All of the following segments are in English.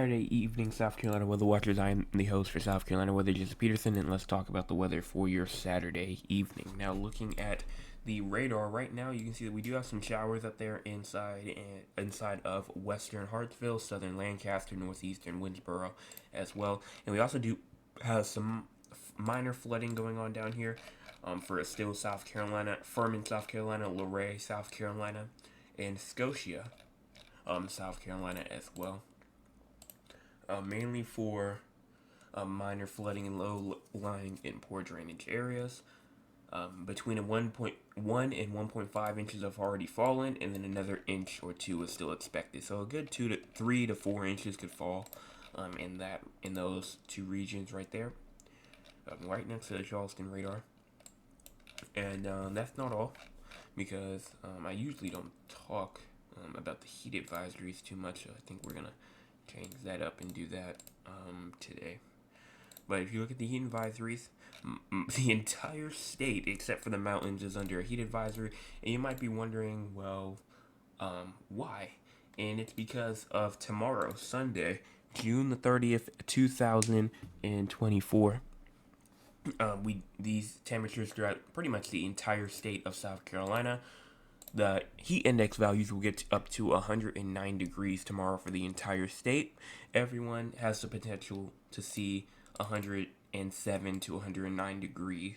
Saturday evening, South Carolina Weather Watchers. I am the host for South Carolina Weather, Jason Peterson, and let's talk about the weather for your Saturday evening. Now, looking at the radar right now, you can see that we do have some showers up there inside of western Hartsville, southern Lancaster, northeastern Winnsboro as well, and we also do have some minor flooding going on down here for Estill, South Carolina, Furman, South Carolina, Luray, South Carolina, and Scotia, South Carolina as well. Mainly for minor flooding in low-lying and poor drainage areas. Between a 1.1 and 1.5 inches have already fallen, and then another inch or two is still expected. So a good 3 to 4 inches could fall in those two regions right there, right next to the Charleston radar. And that's not all, because I usually don't talk about the heat advisories too much. So I think we're gonna change that up and do that today. But if you look at the heat advisories, the entire state, except for the mountains, is under a heat advisory. And you might be wondering, well, why? And it's because of tomorrow, Sunday, June the 30th, 2024. These temperatures throughout pretty much the entire state of South Carolina. The heat index values will get up to 109 degrees tomorrow for the entire state. Everyone has the potential to see 107 to 109 degree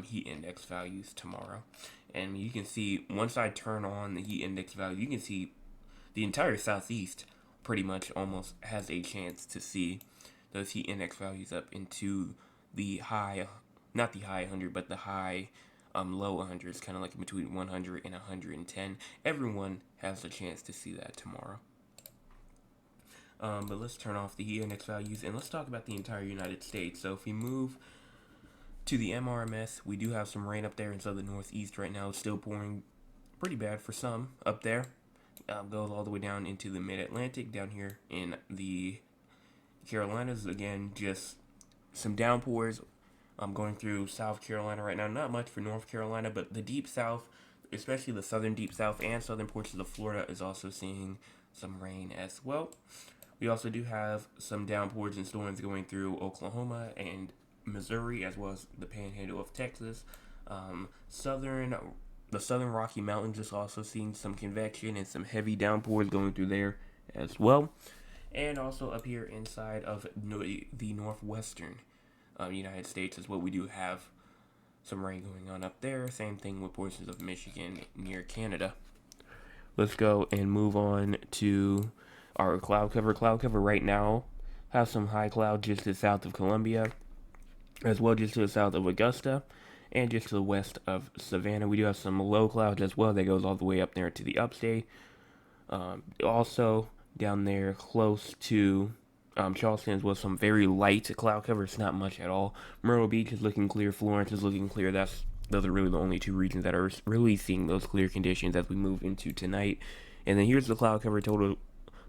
heat index values tomorrow. And you can see, once I turn on the heat index value, you can see the entire southeast pretty much almost has a chance to see those heat index values up into the high, not the high 100, but the high low 100s, kind of like between 100 and 110. Everyone has a chance to see that tomorrow. But let's turn off the heat index values and let's talk about the entire United States. So if we move to the MRMS, we do have some rain up there in southern northeast right now. It's still pouring pretty bad for some up there. Goes all the way down into the mid-Atlantic. Down here in the Carolinas, again, just some downpours. I'm going through South Carolina right now. Not much for North Carolina, but the deep south, especially the southern deep south and southern portions of Florida, is also seeing some rain as well. We also do have some downpours and storms going through Oklahoma and Missouri, as well as the panhandle of Texas. The southern Rocky Mountains is also seeing some convection and some heavy downpours going through there as well. And also up here inside of the northwestern United States as well, we do have some rain going on up there. Same thing with portions of Michigan near Canada. Let's go and move on to our cloud cover. Cloud cover right now has some high cloud just to the south of Columbia, as well just to the south of Augusta, and just to the west of Savannah. We do have some low clouds as well that goes all the way up there to the upstate. Also down there close to Charleston as well, some very light cloud cover. It's not much at all. Myrtle Beach is looking clear. Florence is looking clear. Those are really the only two regions that are really seeing those clear conditions as we move into tonight. And then here's the cloud cover total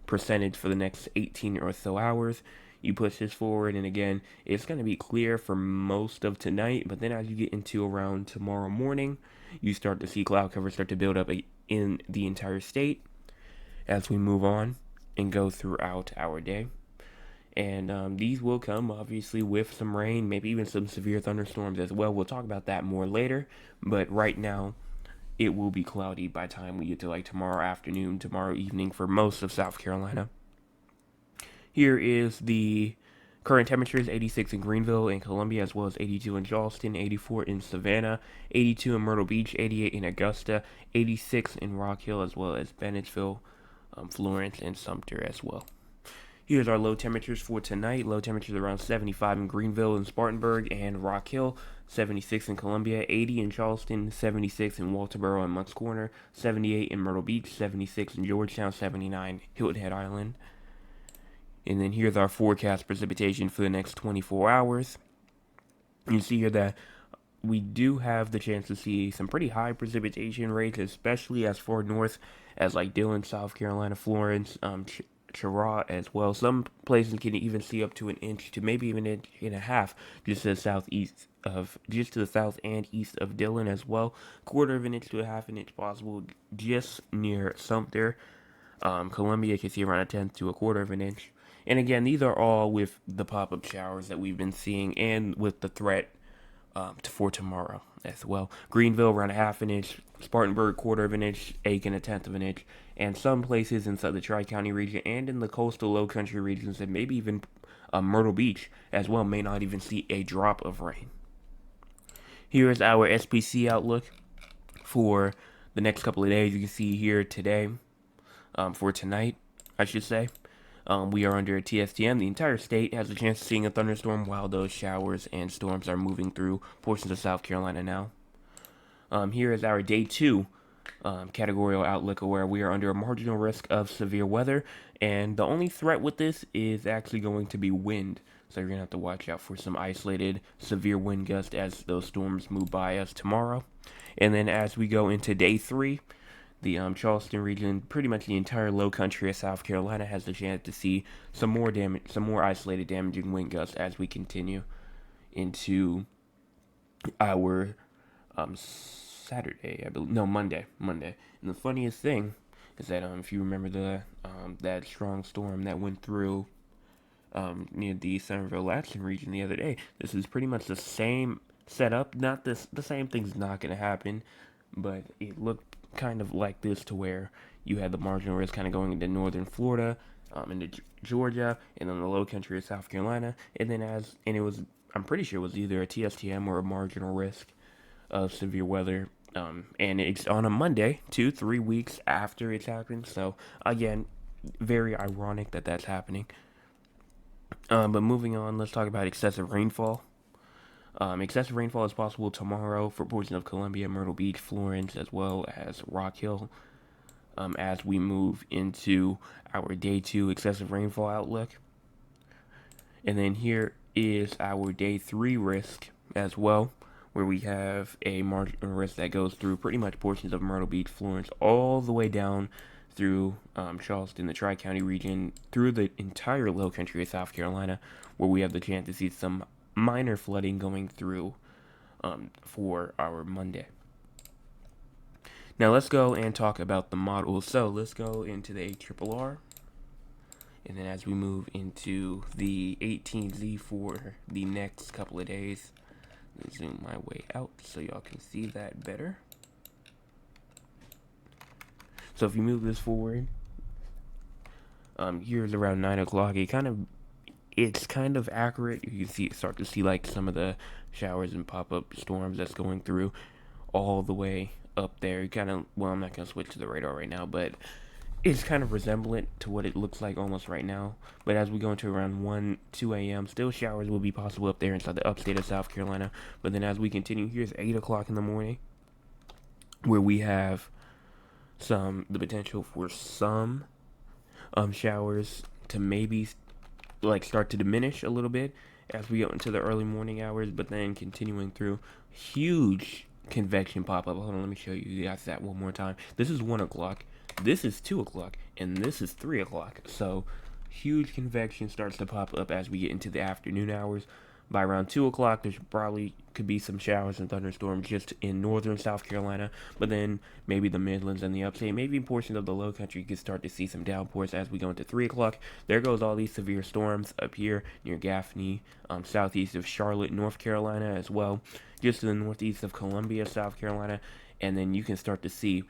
percentage for the next 18 or so hours. You push this forward, and again, it's going to be clear for most of tonight, but then as you get into around tomorrow morning, you start to see cloud cover start to build up in the entire state as we move on and go throughout our day. And these will come, obviously, with some rain, maybe even some severe thunderstorms as well. We'll talk about that more later. But right now, it will be cloudy by the time we get to like tomorrow afternoon, tomorrow evening for most of South Carolina. Here is the current temperatures: 86 in Greenville and Columbia, as well as 82 in Charleston, 84 in Savannah, 82 in Myrtle Beach, 88 in Augusta, 86 in Rock Hill, as well as Bennettsville, Florence, and Sumter as well. Here's our low temperatures for tonight. Low temperatures around 75 in Greenville and Spartanburg and Rock Hill, 76 in Columbia, 80 in Charleston, 76 in Walterboro and Moncks Corner, 78 in Myrtle Beach, 76 in Georgetown, 79 Hilton Head Island. And then here's our forecast precipitation for the next 24 hours. You see here that we do have the chance to see some pretty high precipitation rates, especially as far north as like Dillon, South Carolina, Florence, Chirac as well. Some places can even see up to an inch to maybe even an inch and a half just to the south and east of Dillon as well. Quarter of an inch to a half an inch possible just near Sumter. Columbia can see around a tenth to a quarter of an inch. And again, these are all with the pop-up showers that we've been seeing and with the threat for tomorrow as well. Greenville around a half an inch, Spartanburg quarter of an inch, Aiken a tenth of an inch, and some places inside the Tri-County region and in the coastal low country regions and maybe even Myrtle Beach as well may not even see a drop of rain. Here is our SPC outlook for the next couple of days. You can see here today, for tonight, I should say. We are under a TSTM. The entire state has a chance of seeing a thunderstorm while those showers and storms are moving through portions of South Carolina now. Here is our day 2 categorical outlook where we are under a marginal risk of severe weather. And the only threat with this is actually going to be wind. So you're going to have to watch out for some isolated severe wind gusts as those storms move by us tomorrow. And then as we go into day 3, the Charleston region, pretty much the entire low country of South Carolina has the chance to see some more isolated damaging wind gusts as we continue into our Saturday, I believe. No, Monday. And the funniest thing is that if you remember that strong storm that went through near the Centerville-Latson region the other day, this is pretty much the same setup. Not this, the same thing's not going to happen, but it looked kind of like this to where you had the marginal risk kind of going into northern Florida, into Georgia, and then the low country of South Carolina, and then I'm pretty sure it was either a TSTM or a marginal risk of severe weather, and it's on a Monday, 2-3 weeks after it's happened. So again, very ironic that that's happening. But moving on, let's talk about excessive rainfall. Excessive rainfall is possible tomorrow for portions of Columbia, Myrtle Beach, Florence, as well as Rock Hill. As we move into our day 2 excessive rainfall outlook. And then here is our day 3 risk as well, where we have a marginal risk that goes through pretty much portions of Myrtle Beach, Florence, all the way down through Charleston, the Tri-County region, through the entire low country of South Carolina, where we have the chance to see some minor flooding going through for our Monday. Now let's go and talk about the model. So let's go into the ARRR. And then as we move into the 18Z for the next couple of days, let me zoom my way out so y'all can see that better. So if you move this forward, here's around 9 o'clock. It's kind of accurate. You can start to see like some of the showers and pop-up storms that's going through all the way up there. I'm not going to switch to the radar right now, but it's kind of resemblant to what it looks like almost right now. But as we go into around 1-2 a.m., still showers will be possible up there inside the upstate of South Carolina. But then as we continue, here's 8 o'clock in the morning, where we have the potential for some showers to maybe start to diminish a little bit as we go into the early morning hours, but then continuing through huge convection pop-up. Hold on, let me show you guys that one more time. This is 1 o'clock, this is 2 o'clock, and this is 3 o'clock. So huge convection starts to pop up as we get into the afternoon hours. By around 2 o'clock, there's probably could be some showers and thunderstorms just in northern South Carolina, but then maybe the Midlands and the upstate, maybe portions of the low country could start to see some downpours as we go into 3 o'clock. There goes all these severe storms up here near Gaffney, southeast of Charlotte, North Carolina as well, just to the northeast of Columbia, South Carolina, and then you can start to see,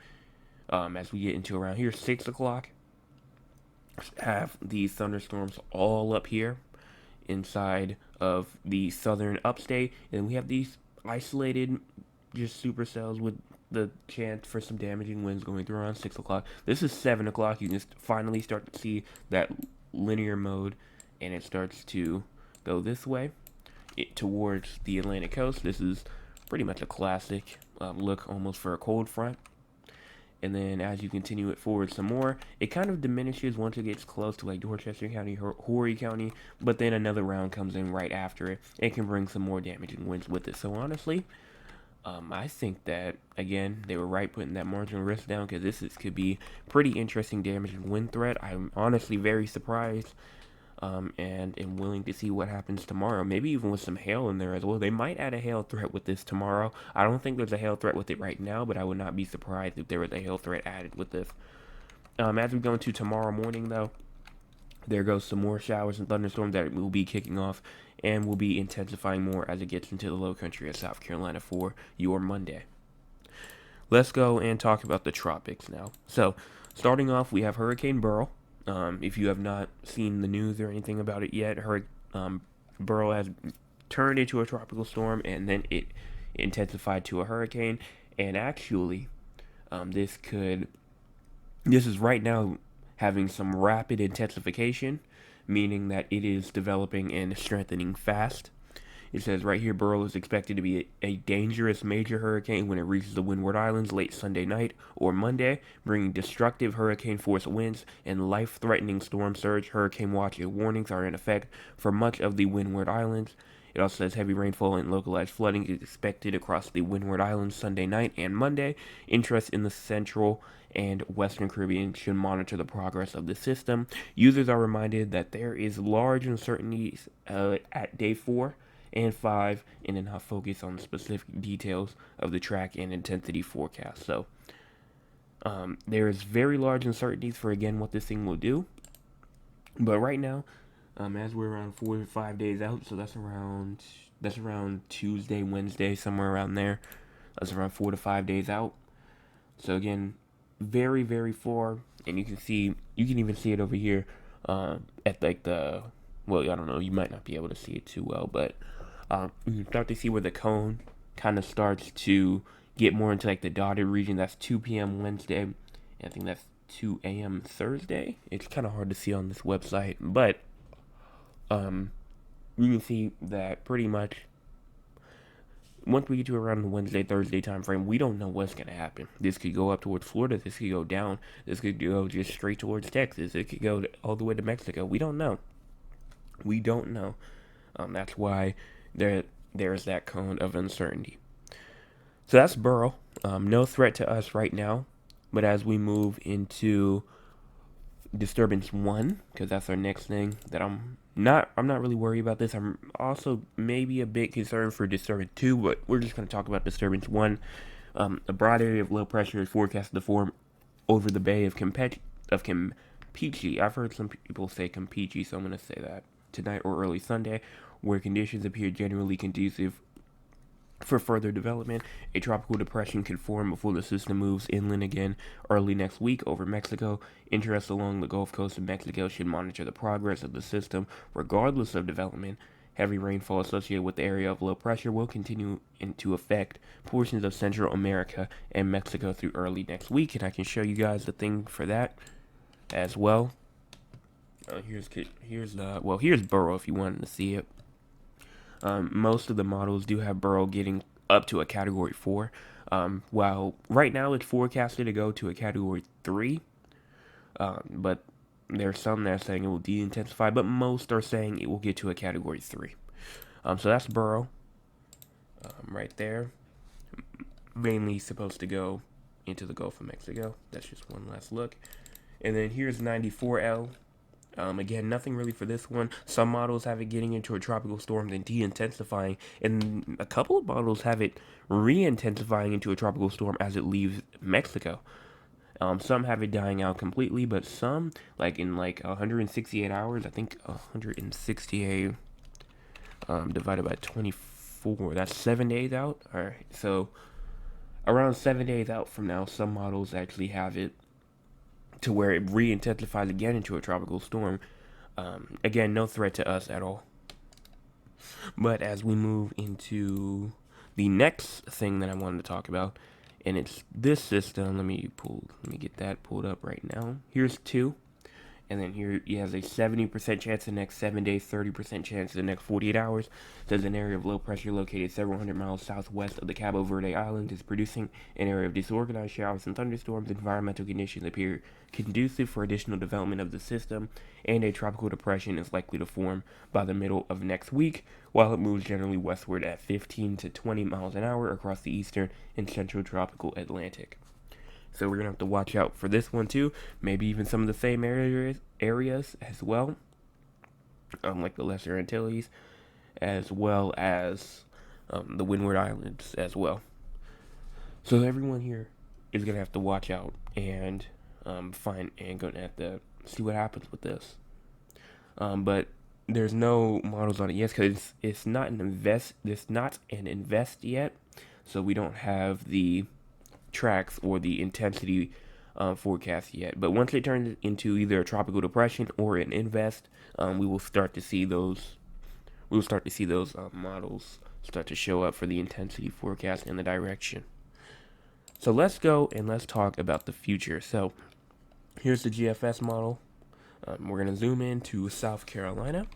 as we get into around here, 6 o'clock, have these thunderstorms all up here inside of the southern upstate, and we have these isolated just supercells with the chance for some damaging winds going through around 6 o'clock. This is 7 o'clock. You can finally start to see that linear mode, and it starts to go this way towards the Atlantic coast. This is pretty much a classic look almost for a cold front. And then as you continue it forward some more, it kind of diminishes once it gets close to like Dorchester County, Horry County, but then another round comes in right after it. It can bring some more damaging winds with it. So honestly, I think that, again, they were right putting that marginal risk down, because this could be pretty interesting damaging wind threat. I'm honestly very surprised, and am willing to see what happens tomorrow. Maybe even with some hail in there as well. They might add a hail threat with this tomorrow. I don't think there's a hail threat with it right now, but I would not be surprised if there was a hail threat added with this. As we go into tomorrow morning, though, There goes some more showers and thunderstorms that will be kicking off and will be intensifying more as it gets into the low country of South Carolina for your Monday. Let's go and talk about the tropics now. So, starting off, we have Hurricane Beryl. If you have not seen the news or anything about it yet, Beryl has turned into a tropical storm and then it intensified to a hurricane. And actually, this could this is right now having some rapid intensification, meaning that it is developing and strengthening fast. It says right here, Beryl is expected to be a dangerous major hurricane when it reaches the Windward Islands late Sunday night or Monday, bringing destructive hurricane force winds and life-threatening storm surge. Hurricane watch and warnings are in effect for much of the Windward Islands. It also says heavy rainfall and localized flooding is expected across the Windward Islands Sunday night and Monday. Interest in the central and Western Caribbean should monitor the progress of the system. Users are reminded that there is large uncertainties at day 4 and 5 and then not focus on specific details of the track and intensity forecast. So there is very large uncertainties for again what this thing will do. But right now, as we're around 4 to 5 days out, so that's around Tuesday, Wednesday, somewhere around there. That's around 4 to 5 days out. So again, very very far, and you can even see it over here at like well, I don't know, you might not be able to see it too well, but you can start to see where the cone kind of starts to get more into like the dotted region. That's 2 p.m. Wednesday, and I think that's 2 a.m. Thursday. It's kind of hard to see on this website, but you can see that pretty much once we get to around the Wednesday, Thursday time frame, we don't know what's going to happen. This could go up towards Florida. This could go down. This could go just straight towards Texas. It could go all the way to Mexico. We don't know. We don't know. That's why there's that cone of uncertainty. So that's Beryl. No threat to us right now. But as we move into Disturbance 1, because that's our next thing that I'm not really worried about this. I'm also maybe a bit concerned for Disturbance 2, but we're just going to talk about Disturbance 1. A broad area of low pressure is forecasted to form over the Bay of Campeche. I've heard some people say Campeche, so I'm going to say that tonight or early Sunday, where conditions appear generally conducive for further development. A tropical depression could form before the system moves inland again early next week over Mexico. Interests along the Gulf Coast of Mexico should monitor the progress of the system. Regardless of development, heavy rainfall associated with the area of low pressure will continue to affect portions of Central America and Mexico through early next week, and I can show you guys the thing for that as well. Here's Beryl if you wanted to see it. Most of the models do have Beryl getting up to a Category 4. While right now it's forecasted to go to a Category 3. But there's some that are saying it will de-intensify, but most are saying it will get to a Category 3. So that's Beryl. Right there. Mainly supposed to go into the Gulf of Mexico. That's just one last look. And then here's 94L. Again, nothing really for this one. Some models have it getting into a tropical storm then de-intensifying, and a couple of models have it re-intensifying into a tropical storm as it leaves Mexico. Some have it dying out completely, but some, like in 168 hours, I think 168 divided by 24, that's 7 days out. Alright, so around 7 days out from now, some models actually have it to where it re-intensifies again into a tropical storm. Again, no threat to us at all. But as we move into the next thing that I wanted to talk about, and it's this system. Let me get that pulled up right now. Here's 2. And then here he has a 70% chance the next 7 days, 30% chance the next 48 hours. Says an area of low pressure located several hundred miles southwest of the Cabo Verde Islands is producing an area of disorganized showers and thunderstorms. Environmental conditions appear conducive for additional development of the system, and a tropical depression is likely to form by the middle of next week, while it moves generally westward at 15 to 20 miles an hour across the eastern and central tropical Atlantic. So we're going to have to watch out for this one too. Maybe even some of the same areas as well. Like the Lesser Antilles, as well as the Windward Islands as well. So everyone here is going to have to watch out and going to have to see what happens with this. But there's no models on it yet because it's not an invest. It's not an invest yet, so we don't have the tracks or the intensity forecast yet. But once it turns into either a tropical depression or an invest, we will start to see those. We will start to see those models start to show up for the intensity forecast and the direction. So let's go and let's talk about the future. So here's the GFS model. We're going to zoom in to South Carolina.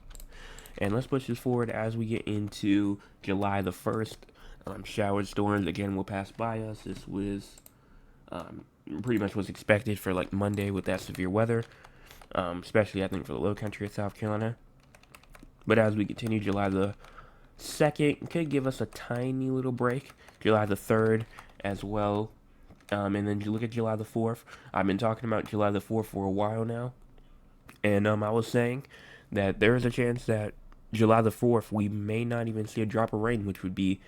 And let's push this forward as we get into July the 1st. Shower storms, again, will pass by us. This was pretty much was expected for like Monday with that severe weather, especially I think for the low country of South Carolina. But as we continue, July the 2nd could give us a tiny little break. July the 3rd as well. And then you look at July the 4th. I've been talking about July the 4th for a while now. And I was saying that there is a chance that July the 4th we may not even see a drop of rain, which would be,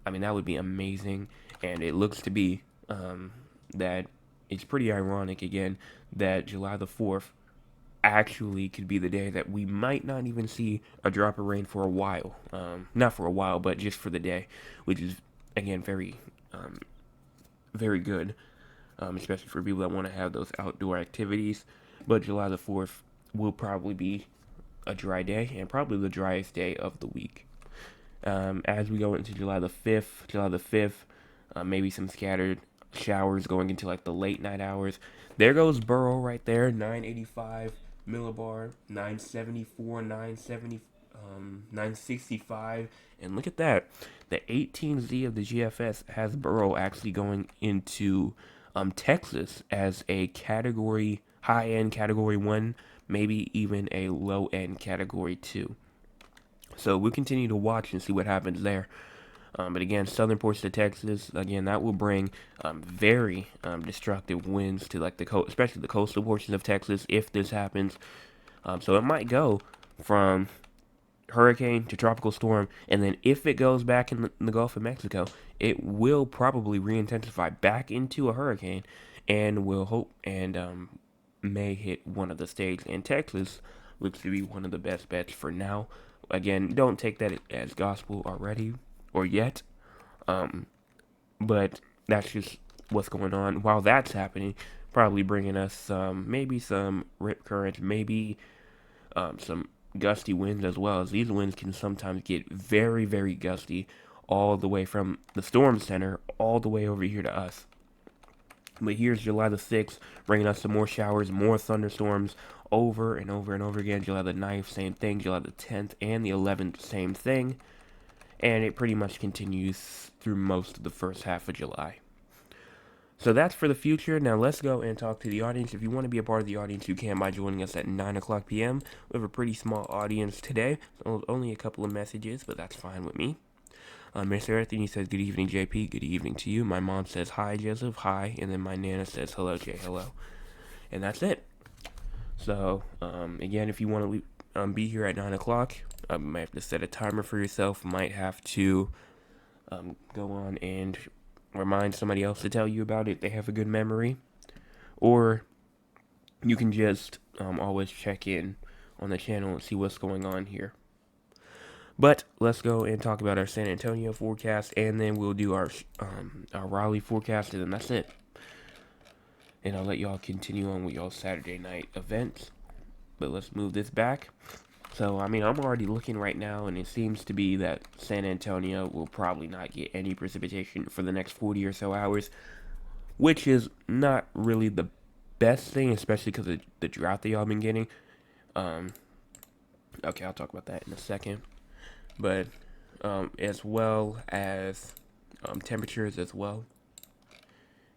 that would be amazing. And it looks to be that it's pretty ironic, again, that July the 4th actually could be the day that we might not even see a drop of rain for a while. Not for a while, but just for the day, which is, again, very, very good, especially for people that want to have those outdoor activities. But July the 4th will probably be a dry day and probably the driest day of the week. As we go into July the 5th, maybe some scattered showers going into like the late night hours. There goes Beryl right there, 985 millibar, 974, 965, and look at that. The 18Z of the GFS has Beryl actually going into Texas as a category, high-end category 1, maybe even a low-end category 2. So we'll continue to watch and see what happens there. But again, southern portions of Texas, again, that will bring very destructive winds to like especially the coastal portions of Texas if this happens. So it might go from hurricane to tropical storm, and then if it goes back in the Gulf of Mexico, it will probably re-intensify back into a hurricane, and will hope and may hit one of the states. And Texas looks to be one of the best bets for now. Again, don't take that as gospel already or yet, but that's just what's going on. While that's happening, probably bringing us maybe some rip current, maybe some gusty winds as well, as these winds can sometimes get very, very gusty all the way from the storm center all the way over here to us. But here's July the 6th, bringing us some more showers, more thunderstorms over and over and over again. July the 9th, same thing. July the 10th and the 11th, same thing. And it pretty much continues through most of the first half of July. So that's for the future. Now let's go and talk to the audience. If you want to be a part of the audience, you can by joining us at 9 o'clock p.m. We have a pretty small audience today. So only a couple of messages, but that's fine with me. Mr. Anthony says, good evening, JP. Good evening to you. My mom says, hi, Joseph. Hi. And then my Nana says, hello, Jay. Hello. And that's it. So, again, if you want to be here at 9 o'clock, you might have to set a timer for yourself. Might have to go on and remind somebody else to tell you about it if they have a good memory. Or you can just always check in on the channel and see what's going on here. But let's go and talk about our San Antonio forecast, and then we'll do our Raleigh forecast, and then that's it. And I'll let y'all continue on with y'all's Saturday night events. But let's move this back. So, I'm already looking right now, and it seems to be that San Antonio will probably not get any precipitation for the next 40 or so hours, which is not really the best thing, especially because of the drought that y'all been getting. Okay, I'll talk about that in a second. But as well as temperatures as well.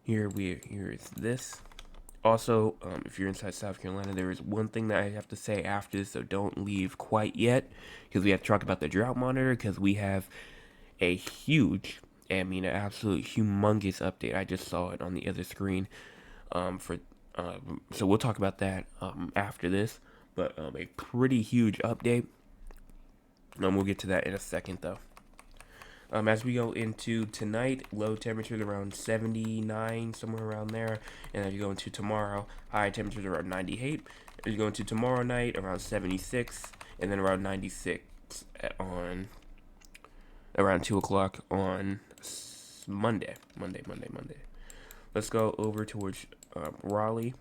Here is this. Also, if you're inside South Carolina, there is one thing that I have to say after this, so don't leave quite yet, because we have to talk about the drought monitor, because we have a huge, an absolute humongous update. I just saw it on the other screen. So we'll talk about that after this, but a pretty huge update. We'll get to that in a second, though. As we go into tonight, low temperatures around 79, somewhere around there. And as you go into tomorrow, high temperatures around 98. As you go into tomorrow night, around 76, and then around 96 on around 2 o'clock on Monday. Monday. Let's go over towards Raleigh.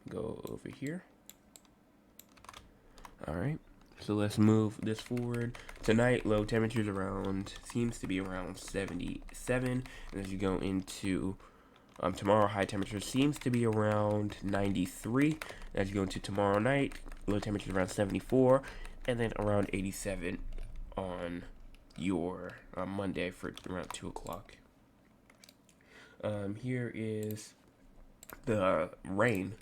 Go over here. Alright. So let's move this forward. Tonight, low temperatures seems to be around 77. And as you go into tomorrow, high temperature seems to be around 93. And as you go into tomorrow night, low temperatures around 74. And then around 87 on your Monday for around 2 o'clock. Here is the rain.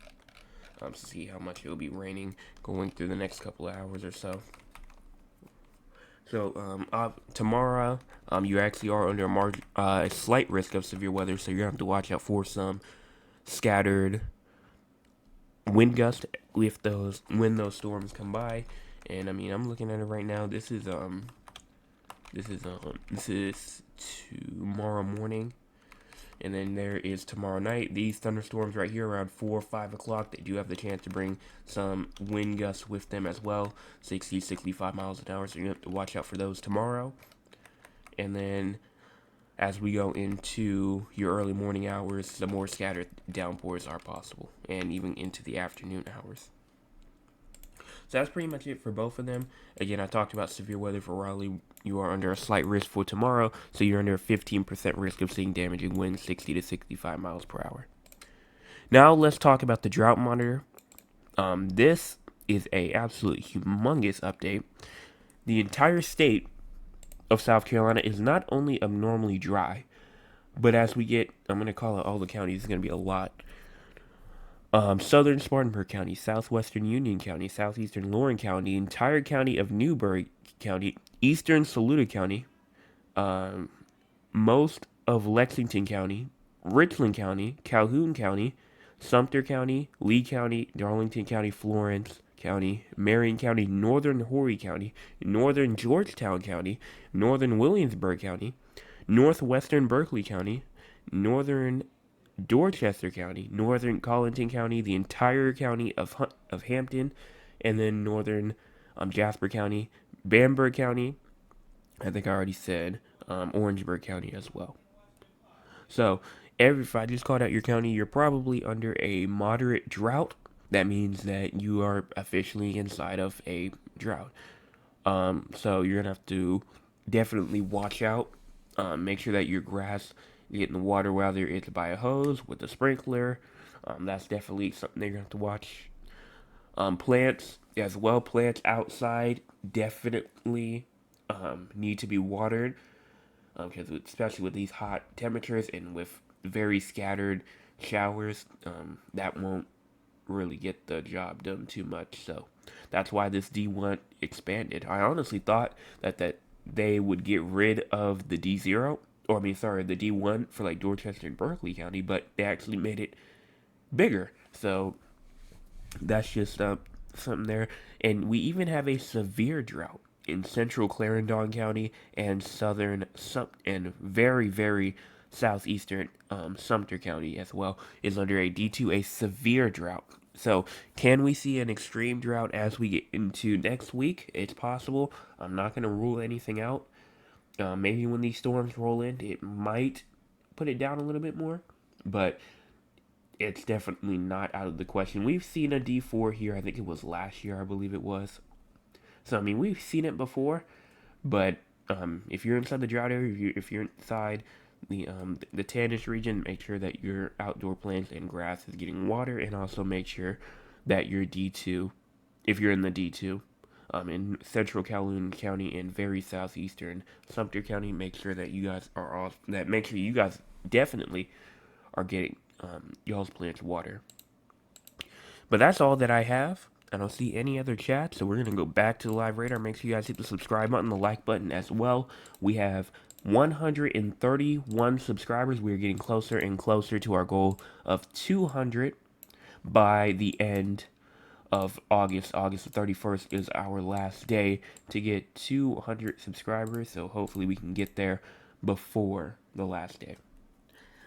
See how much it will be raining going through the next couple of hours or so. So tomorrow, you actually are under a slight risk of severe weather, so you're gonna have to watch out for some scattered wind gusts when those storms come by. And I mean, I'm looking at it right now. This is tomorrow morning. And then there is tomorrow night. These thunderstorms right here around 4 or 5 o'clock, they do have the chance to bring some wind gusts with them as well. 60, 65 miles an hour. So you have to watch out for those tomorrow. And then as we go into your early morning hours, the more scattered downpours are possible. And even into the afternoon hours. So that's pretty much it for both of them. Again, I talked about severe weather for Raleigh. You are under a slight risk for tomorrow, so you're under a 15% risk of seeing damaging winds 60 to 65 miles per hour. Now let's talk about the drought monitor. This is a absolutely humongous update. The entire state of South Carolina is not only abnormally dry, but as we get, I'm going to call it all the counties, it's going to be a lot. Southern Spartanburg County, Southwestern Union County, Southeastern Lorain County, entire county of Newberry County, Eastern Saluda County, most of Lexington County, Richland County, Calhoun County, Sumter County, Lee County, Darlington County, Florence County, Marion County, Northern Horry County, Northern Georgetown County, Northern Williamsburg County, Northwestern Berkeley County, Northern Dorchester County, Northern Colleton County, the entire county of Hampton, and then Northern Jasper County, Bamberg County, I think I already said Orangeburg County as well. So, if I just called out your county, you're probably under a moderate drought. That means that you are officially inside of a drought. So you're gonna have to definitely watch out. Make sure that your grass getting the water, whether it's by a hose with a sprinkler. That's definitely something that you're gonna have to watch. Plants as well. Plants outside definitely need to be watered because especially with these hot temperatures and with very scattered showers, that won't really get the job done too much. So that's why this D1 expanded. I honestly thought that they would get rid of the D0, or the D1 for like Dorchester and Berkeley County, but they actually made it bigger. So that's just something there. And we even have a severe drought in central Clarendon County and and very, very southeastern Sumter County as well is under a D2, a severe drought. So, can we see an extreme drought as we get into next week? It's possible. I'm not going to rule anything out. Maybe when these storms roll in, it might put it down a little bit more. But it's definitely not out of the question. We've seen a D4 here. I think it was last year, I believe it was. So, I mean, we've seen it before. But if you're inside the drought area, if you're inside the Tannish region, make sure that your outdoor plants and grass is getting water, and also make sure that your D2, if you're in the D2, in central Calhoun County and very southeastern Sumter County, make sure that you guys are off. Make sure you guys definitely are getting y'all's plants water. But that's all that I have. I don't see any other chat, so we're gonna go back to the live radar. Make sure you guys hit the subscribe button, the like button as well. We have 131 subscribers. We're getting closer and closer to our goal of 200 by the end of August. August 31st is our last day to get 200 subscribers, so hopefully we can get there before the last day.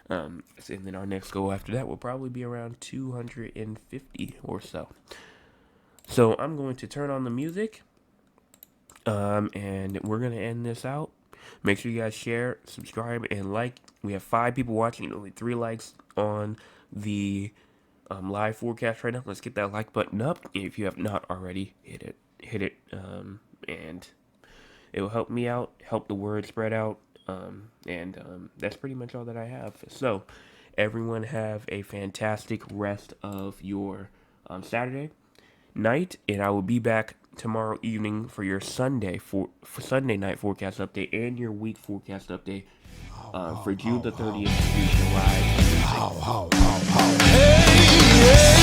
And then our next goal after that will probably be around 250 or so. So I'm going to turn on the music, and we're going to end this out. Make sure you guys share, subscribe, and like. We have 5 people watching and only 3 likes on the live forecast right now. Let's get that like button up. If you have not already, hit it, and it will help me out, help the word spread out, and that's pretty much all that I have. So, everyone have a fantastic rest of your Saturday night, and I will be back tomorrow evening for your Sunday Sunday night forecast update and your week forecast update for June the 30th to July 6th. Hey, yeah.